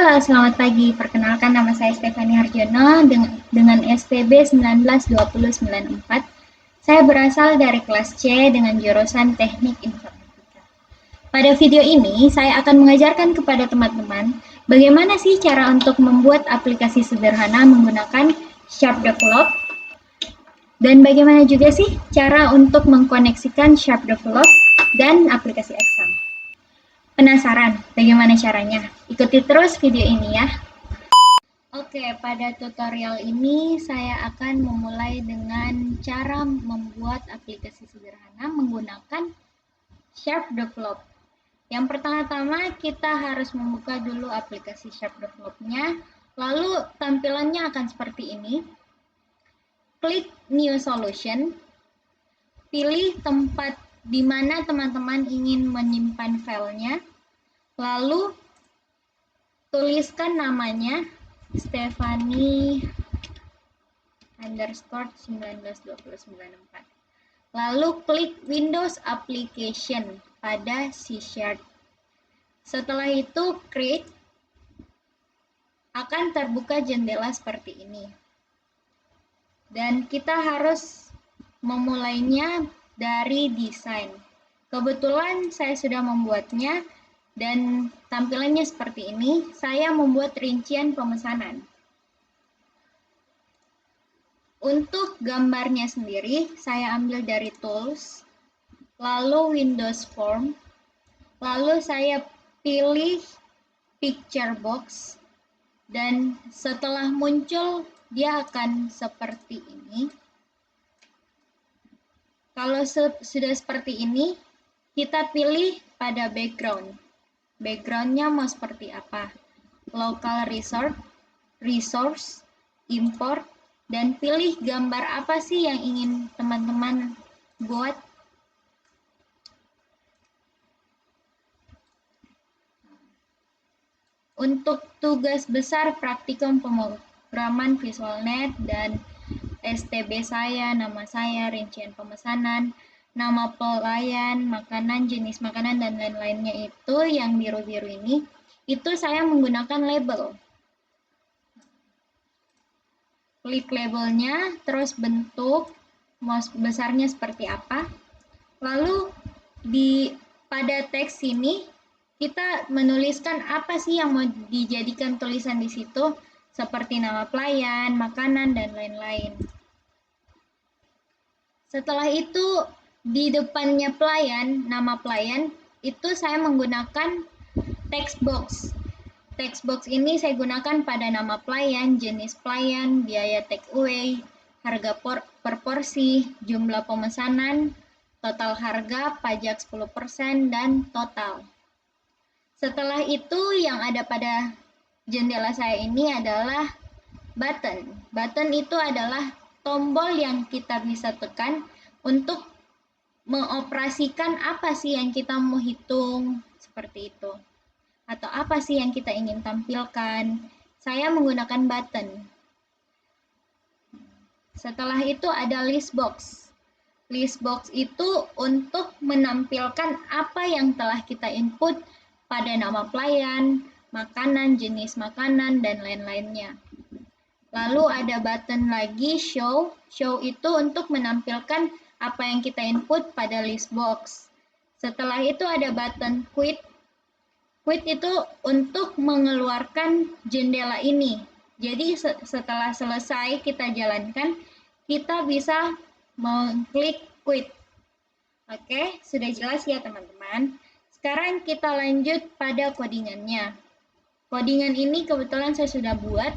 Halo, selamat pagi. Perkenalkan nama saya Stefani Harjono dengan SPB 192094. Saya berasal dari kelas C dengan jurusan Teknik Informatika. Pada video ini, saya akan mengajarkan kepada teman-teman bagaimana sih cara untuk membuat aplikasi sederhana menggunakan SharpDevelop dan bagaimana juga sih cara untuk mengkoneksikan SharpDevelop dan aplikasi Exam. Penasaran bagaimana caranya? Ikuti terus video ini ya. Oke, pada tutorial ini saya akan memulai dengan cara membuat aplikasi sederhana menggunakan SharpDevelop. Yang pertama-tama kita harus membuka dulu aplikasi SharpDevelop-nya, lalu tampilannya akan seperti ini. Klik New Solution, pilih tempat di mana teman-teman ingin menyimpan filenya, lalu tuliskan namanya Stefani _192094. Lalu klik Windows Application pada C#. Setelah itu create, akan terbuka jendela seperti ini. Dan kita harus memulainya dari desain. Kebetulan saya sudah membuatnya dan tampilannya seperti ini. Saya membuat rincian pemesanan. Untuk gambarnya sendiri, saya ambil dari Tools, lalu Windows Form, lalu saya pilih Picture Box, dan setelah muncul, dia akan seperti ini. Kalau sudah seperti ini, kita pilih pada background. Backgroundnya mau seperti apa? Local resource, import, dan pilih gambar apa sih yang ingin teman-teman buat. Untuk tugas besar praktikum pemrograman VisualNet dan STB saya, nama saya, rincian pemesanan, nama pelayan, makanan, jenis makanan, dan lain-lainnya itu yang biru-biru ini, itu saya menggunakan label. Klik labelnya, terus bentuk, mau besarnya seperti apa. Lalu pada teks ini, kita menuliskan apa sih yang mau dijadikan tulisan di situ, seperti nama pelayan, makanan, dan lain-lain. Setelah itu, di depannya pelayan, nama pelayan, itu saya menggunakan text box. Text box ini saya gunakan pada nama pelayan, jenis pelayan, biaya take away, harga per porsi, jumlah pemesanan, total harga, pajak 10%, dan total. Setelah itu, yang ada pada jendela saya ini adalah button. Button itu adalah tombol yang kita bisa tekan untuk mengoperasikan apa sih yang kita mau hitung, seperti itu. Atau apa sih yang kita ingin tampilkan. Saya menggunakan button. Setelah itu ada list box. List box itu untuk menampilkan apa yang telah kita input pada nama pelayan, makanan, jenis makanan, dan lain-lainnya. Lalu ada button lagi, show. Show itu untuk menampilkan apa yang kita input pada list box. Setelah itu ada button quit. Quit itu untuk mengeluarkan jendela ini. Jadi setelah selesai kita jalankan, kita bisa mengklik quit. Oke, sudah jelas ya teman-teman. Sekarang kita lanjut pada codingannya. Codingan ini kebetulan saya sudah buat.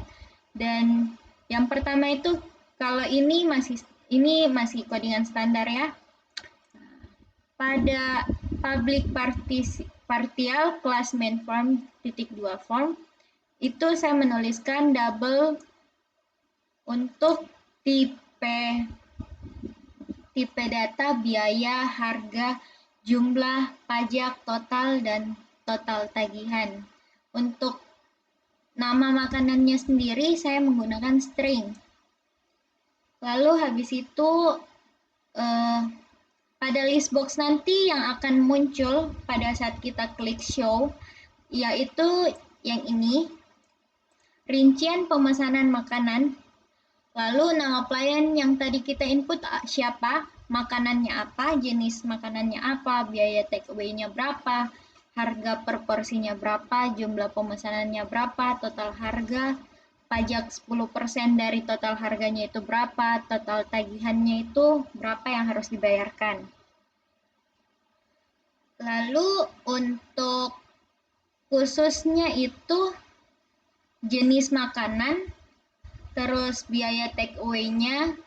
Dan yang pertama itu, kalau ini masih codingan standar ya. Pada public partial class main form .2 form, itu saya menuliskan double untuk tipe data, biaya, harga, jumlah, pajak, total, dan total tagihan. Untuk nama makanannya sendiri saya menggunakan string. Lalu habis itu pada list box nanti yang akan muncul pada saat kita klik show, yaitu yang ini. rincian pemesanan makanan, lalu nama pelayan yang tadi kita input siapa, makanannya apa, jenis makanannya apa, biaya take away-nya berapa, harga per porsinya berapa, jumlah pemesanannya berapa, total harga, pajak 10% dari total harganya itu berapa, total tagihannya itu berapa yang harus dibayarkan. Lalu untuk khususnya itu jenis makanan, terus biaya take away-nya,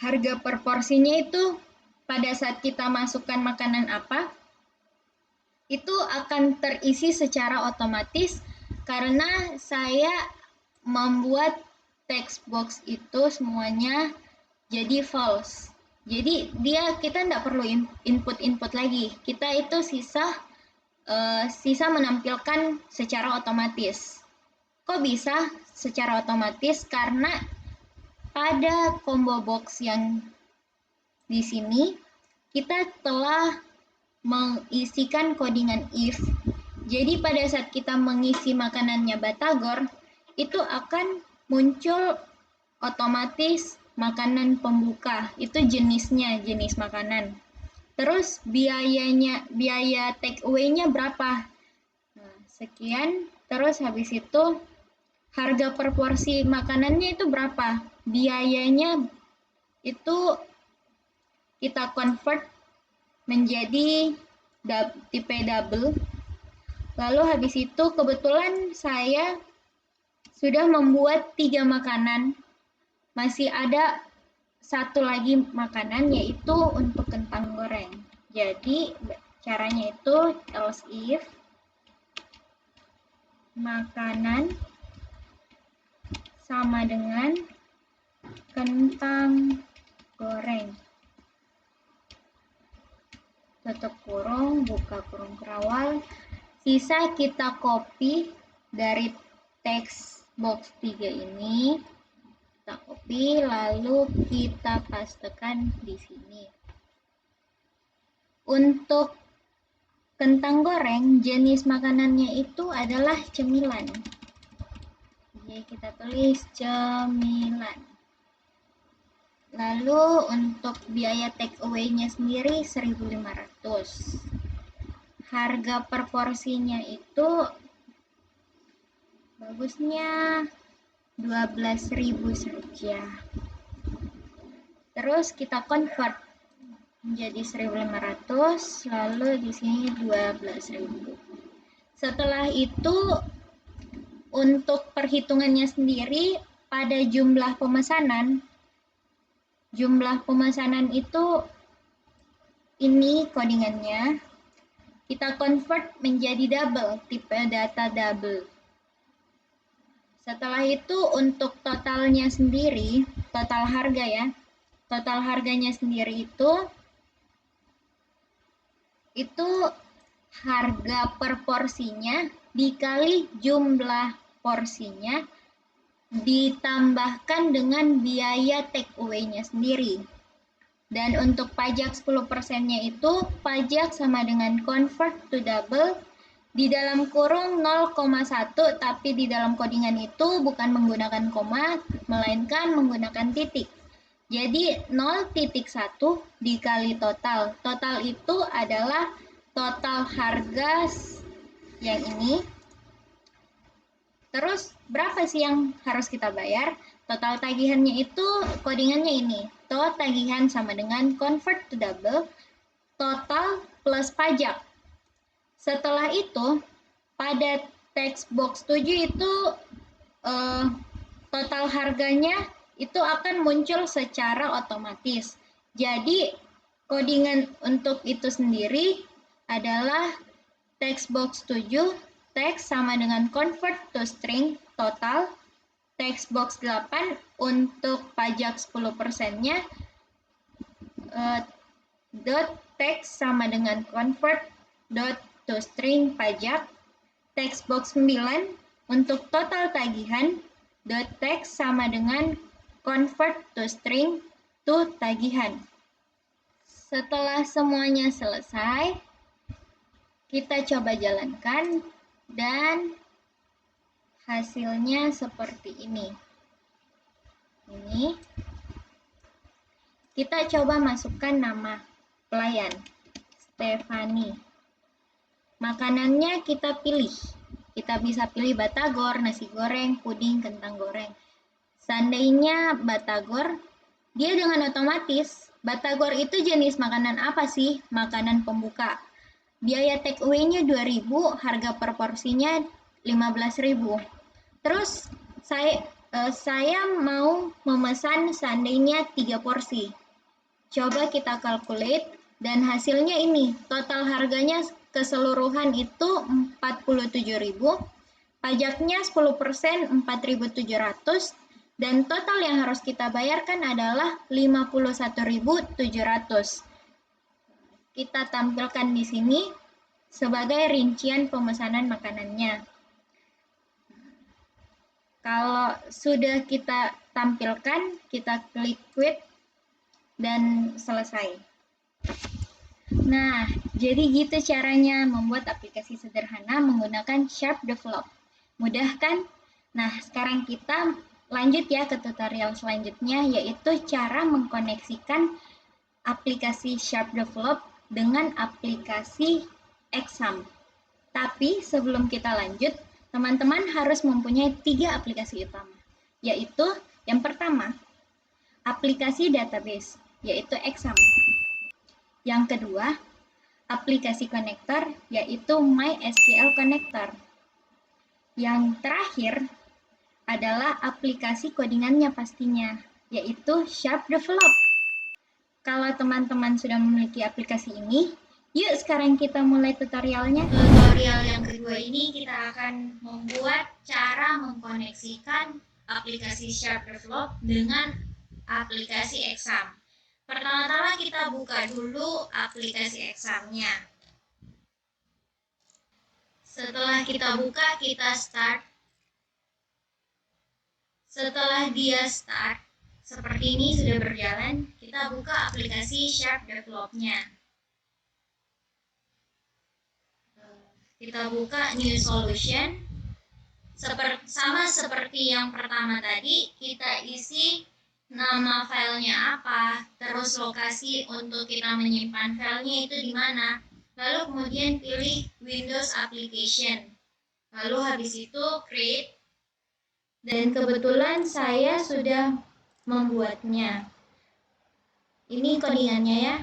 harga per porsinya itu pada saat kita masukkan makanan apa, itu akan terisi secara otomatis karena saya membuat text box itu semuanya jadi false. Jadi kita tidak perlu input lagi. Kita itu sisa menampilkan secara otomatis. Kok bisa secara otomatis? Karena pada combo box yang di sini kita telah mengisikan codingan if. Jadi pada saat kita mengisi makanannya Batagor, itu akan muncul otomatis makanan pembuka. Itu jenisnya, jenis makanan. Terus biaya take away-nya berapa? Nah, sekian. Terus habis itu harga per porsi makanannya itu berapa? Biayanya itu kita convert menjadi tipe double. Lalu habis itu kebetulan saya sudah membuat 3 makanan. Masih ada satu lagi makanan yaitu untuk kentang goreng. Jadi caranya itu else if makanan sama dengan kentang goreng. Tutup kurung, buka kurung kerawal. Sisa kita copy dari text box 3 ini. Kita copy lalu kita pastekan di sini. Untuk kentang goreng, jenis makanannya itu adalah cemilan. Jadi kita tulis cemilan. Lalu untuk biaya take away-nya sendiri 1.500. Harga per porsinya itu bagusnya 12.000 saja. Terus kita convert menjadi 1.500, lalu di sini 12.000. Setelah itu untuk perhitungannya sendiri pada jumlah pemesanan itu ini codingannya kita convert menjadi double, tipe data double. Setelah itu untuk totalnya sendiri, total harga ya, total harganya sendiri itu harga per porsinya dikali jumlah porsinya ditambahkan dengan biaya take away-nya sendiri. Dan untuk pajak 10%-nya itu pajak sama dengan convert to double di dalam kurung 0,1, tapi di dalam codingan itu bukan menggunakan koma, melainkan menggunakan titik. Jadi 0,1 dikali total. Total itu adalah total harga yang ini. Terus berapa sih yang harus kita bayar? Total tagihannya itu codingannya ini. Total tagihan sama dengan convert to double, total plus pajak. Setelah itu, pada text box 7 itu total harganya itu akan muncul secara otomatis. Jadi, codingan untuk itu sendiri adalah text box 7, text sama dengan convert to string total, text box 8 untuk pajak 10%-nya, dot text sama dengan convert dot to string pajak, text box 9 untuk total tagihan, dot text sama dengan convert to string to tagihan. Setelah semuanya selesai, kita coba jalankan dan hasilnya seperti ini. Ini kita coba masukkan nama pelayan, Stefani. Makanannya kita pilih. Kita bisa pilih batagor, nasi goreng, puding, kentang goreng. Seandainya batagor, dia dengan otomatis, batagor itu jenis makanan apa sih? Makanan pembuka. Biaya take away-nya 2.000, harga per porsinya 15.000. Terus saya mau memesan seandainya 3 porsi. Coba kita calculate dan hasilnya ini. Total harganya keseluruhan itu 47.000. Pajaknya 10% 4.700 dan total yang harus kita bayarkan adalah 51.700. Kita tampilkan di sini sebagai rincian pemesanan makanannya. Kalau sudah kita tampilkan, kita klik quit dan selesai. Nah, jadi gitu caranya membuat aplikasi sederhana menggunakan Sharp Develop. Mudah kan? Nah, sekarang kita lanjut ya ke tutorial selanjutnya, yaitu cara mengkoneksikan aplikasi Sharp Develop dengan aplikasi Exam. Tapi sebelum kita lanjut, teman-teman harus mempunyai 3 aplikasi utama, yaitu yang pertama, aplikasi database, yaitu Exam. Yang kedua, aplikasi konektor, yaitu MySQL Connector. Yang terakhir adalah aplikasi codingannya pastinya, yaitu Sharp Develop. Kalau teman-teman sudah memiliki aplikasi ini, yuk sekarang kita mulai tutorialnya. Tutorial yang kedua ini kita akan membuat cara mengkoneksikan aplikasi Sharp Develop dengan aplikasi Exam. Pertama-tama kita buka dulu aplikasi Examnya. Setelah kita buka, kita start. Setelah dia start, seperti ini sudah berjalan, kita buka aplikasi Sharp Develop-nya. Kita buka New Solution. Sama seperti yang pertama tadi, kita isi nama filenya apa, terus lokasi untuk kita menyimpan filenya itu di mana. Lalu kemudian pilih Windows Application. Lalu habis itu create. Dan kebetulan saya sudah membuatnya. Ini codingannya ya.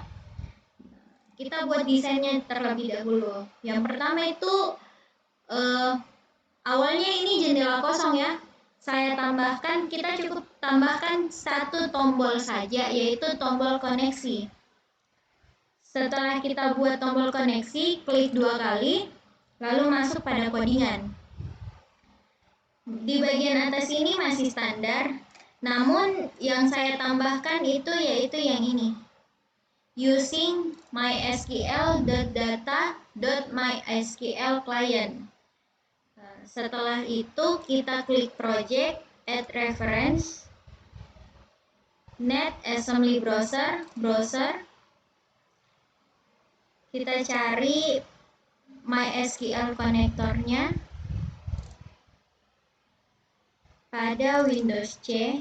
Kita buat desainnya terlebih dahulu. Yang pertama itu awalnya ini jendela kosong ya. Kita cukup tambahkan satu tombol saja, yaitu tombol koneksi. Setelah kita buat tombol koneksi, klik 2 kali, lalu masuk pada codingan. Di bagian atas ini masih standar, namun yang saya tambahkan itu yaitu yang ini. Using mysql.data.mysql client. Setelah itu kita klik project, add reference, net assembly browser. Kita cari MySQL konektornya pada Windows C,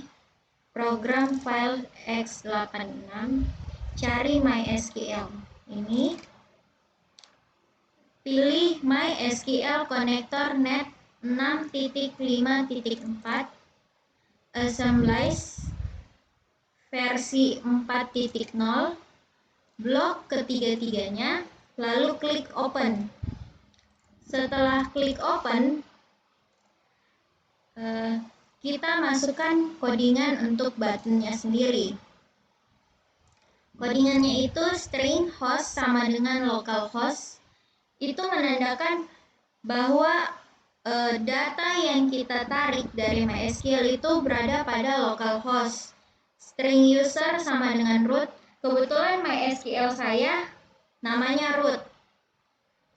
program file x86, cari MySQL. Ini pilih MySQL konektor net 6.5.4 assemblies versi 4.0 blok ketiga-tiganya, lalu klik open. Setelah klik open, kita masukkan codingan untuk buttonnya sendiri. Codingannya itu string host sama dengan localhost. Itu menandakan bahwa data yang kita tarik dari MySQL itu berada pada localhost. String user sama dengan root. Kebetulan MySQL saya namanya root.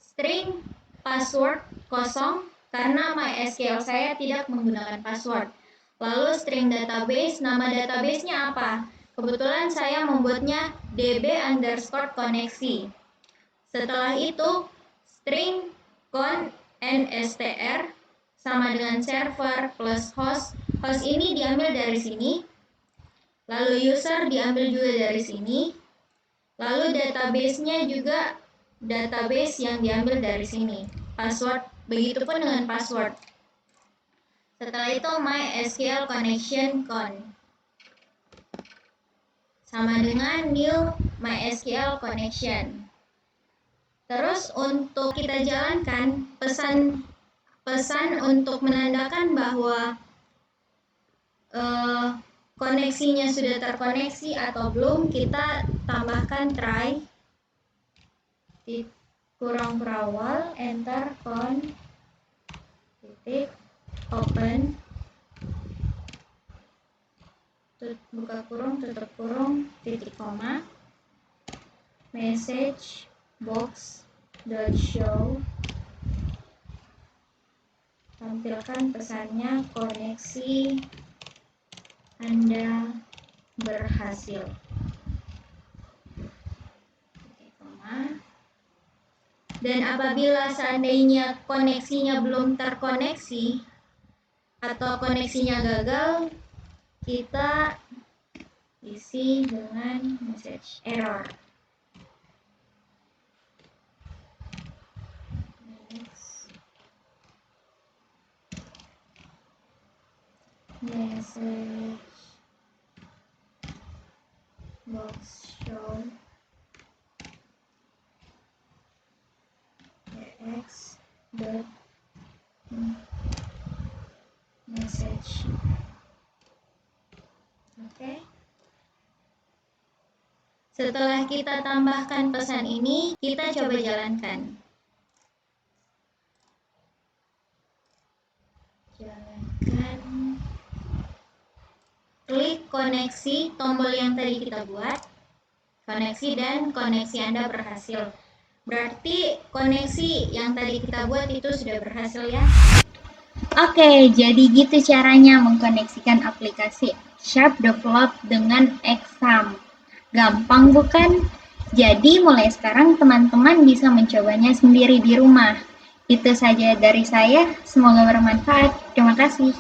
String password kosong karena MySQL saya tidak menggunakan password. Lalu string database, nama databasenya apa? Kebetulan saya membuatnya db_koneksi. Setelah itu string con nstr sama dengan server plus host. Host ini diambil dari sini, lalu user diambil juga dari sini, lalu database-nya juga database yang diambil dari sini. Password, begitupun dengan password. Setelah itu MySQL connection con sama dengan new MySQL connection. Terus untuk kita jalankan pesan untuk menandakan bahwa koneksinya sudah terkoneksi atau belum, kita tambahkan try kurang berawal enter con titik open buka kurung tutup kurung titik koma message box dot show, tampilkan pesannya koneksi Anda berhasil. Dan apabila seandainya koneksinya belum terkoneksi atau koneksinya gagal, kita isi dengan message error. Message box show x dot message. Oke. Setelah kita tambahkan pesan ini, kita coba jalankan. Klik koneksi, tombol yang tadi kita buat, koneksi, dan koneksi Anda berhasil. Berarti koneksi yang tadi kita buat itu sudah berhasil ya. Oke, jadi gitu caranya mengkoneksikan aplikasi Sharp dengan Exam. Gampang bukan? Jadi mulai sekarang teman-teman bisa mencobanya sendiri di rumah. Itu saja dari saya, semoga bermanfaat. Terima kasih.